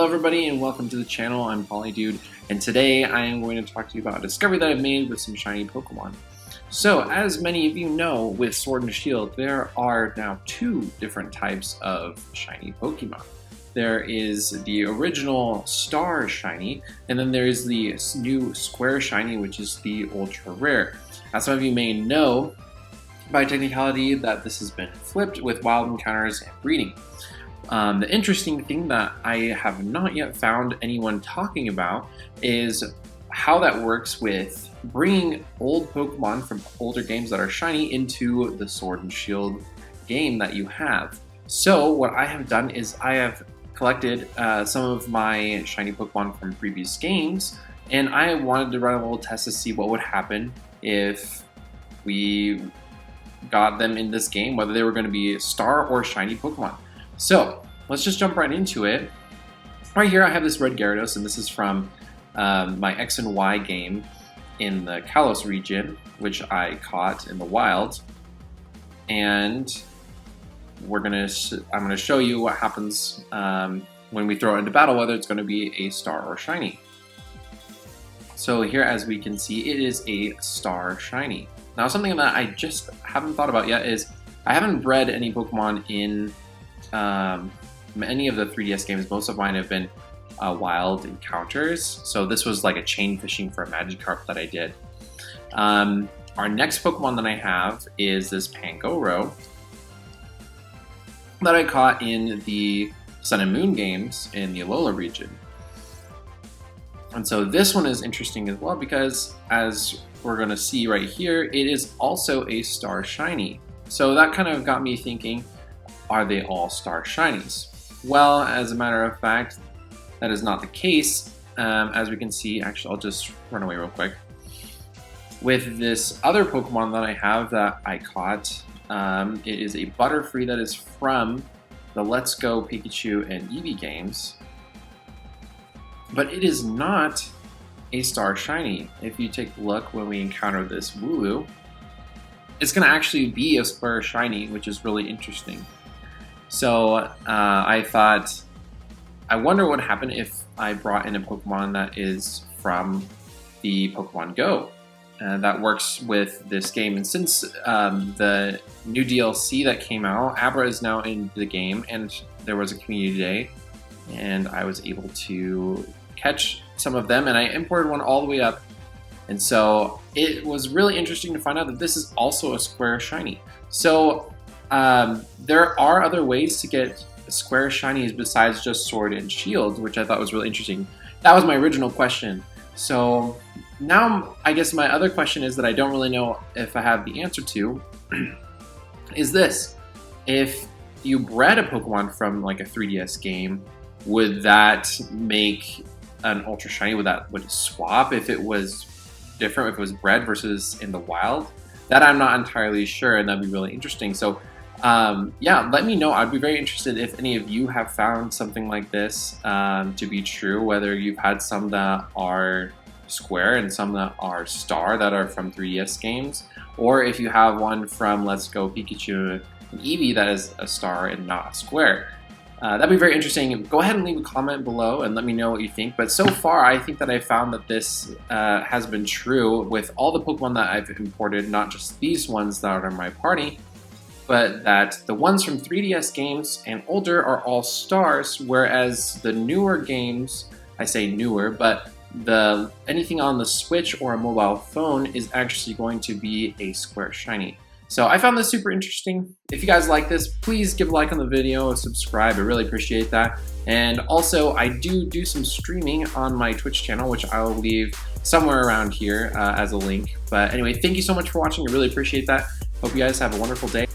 everybody and welcome to the channel. I'm Polydude, and today I am going to talk to you about a discovery that I've made with some shiny Pokemon. So as many of you know, with Sword and Shield there are now two different types of shiny Pokemon. There is the original Star Shiny, and then there is the new Square Shiny, which is the ultra rare. As some of you may know by technicality that this has been flipped with wild encounters and breeding. The interesting thing that I have not yet found anyone talking about is how that works with bringing old Pokemon from older games that are shiny into the Sword and Shield game that you have. So what I have done is I have collected some of my shiny Pokemon from previous games, and I wanted to run a little test to see what would happen if we got them in this game, whether they were going to be star or shiny Pokemon. So let's just jump right into it. Right here I have this red Gyarados, and this is from my X and Y game in the Kalos region, which I caught in the wild. And I'm gonna show you what happens when we throw it into battle, whether it's going to be a star or shiny. So here, as we can see, it is a star shiny. Now, something that I just haven't thought about yet is I haven't bred any Pokemon in any of the 3DS games. Most of mine have been wild encounters. So this was like a chain fishing for a Magikarp that I did. Our next Pokemon that I have is this Pangoro that I caught in the Sun and Moon games in the Alola region. And so this one is interesting as well because, as we're going to see right here, it is also a Star Shiny. So that kind of got me thinking, are they all Star Shinies? Well, as a matter of fact, that is not the case. As we can see, actually, I'll just run away real quick. With this other Pokemon that I have that I caught, it is a Butterfree that is from the Let's Go Pikachu and Eevee games. But it is not a Star Shiny. If you take a look when we encounter this Wooloo, it's going to actually be a Square Shiny, which is really interesting. So I thought, I wonder what would happen if I brought in a Pokemon that is from the Pokemon Go. That works with this game. And since the new DLC that came out, Abra is now in the game, and there was a community day, and I was able to catch some of them, and I imported one all the way up. And so it was really interesting to find out that this is also a Square Shiny. So there are other ways to get Square Shinies besides just Sword and Shield, which I thought was really interesting. That was my original question. So now I guess my other question is that I don't really know if I have the answer to is this: if you bred a Pokemon from like a 3DS game, would that make an Ultra Shiny? Would it swap if it was different, if it was bred versus in the wild? That I'm not entirely sure, and that'd be really interesting. So yeah, let me know. I'd be very interested if any of you have found something like this to be true, whether you've had some that are Square and some that are Star that are from 3DS games, or if you have one from Let's Go Pikachu and Eevee that is a Star and not a Square. That'd be very interesting. Go ahead and leave a comment below and let me know what you think. But so far, I think that I found that this has been true with all the Pokemon that I've imported, not just these ones that are in my party, but that the ones from 3DS games and older are all Stars, whereas the newer games, I say newer, but anything on the Switch or a mobile phone is actually going to be a Square Shiny. So I found this super interesting. If you guys like this, please give a like on the video and subscribe. I really appreciate that. And also, I do some streaming on my Twitch channel, which I will leave somewhere around here as a link. But anyway, thank you so much for watching. I really appreciate that. Hope you guys have a wonderful day.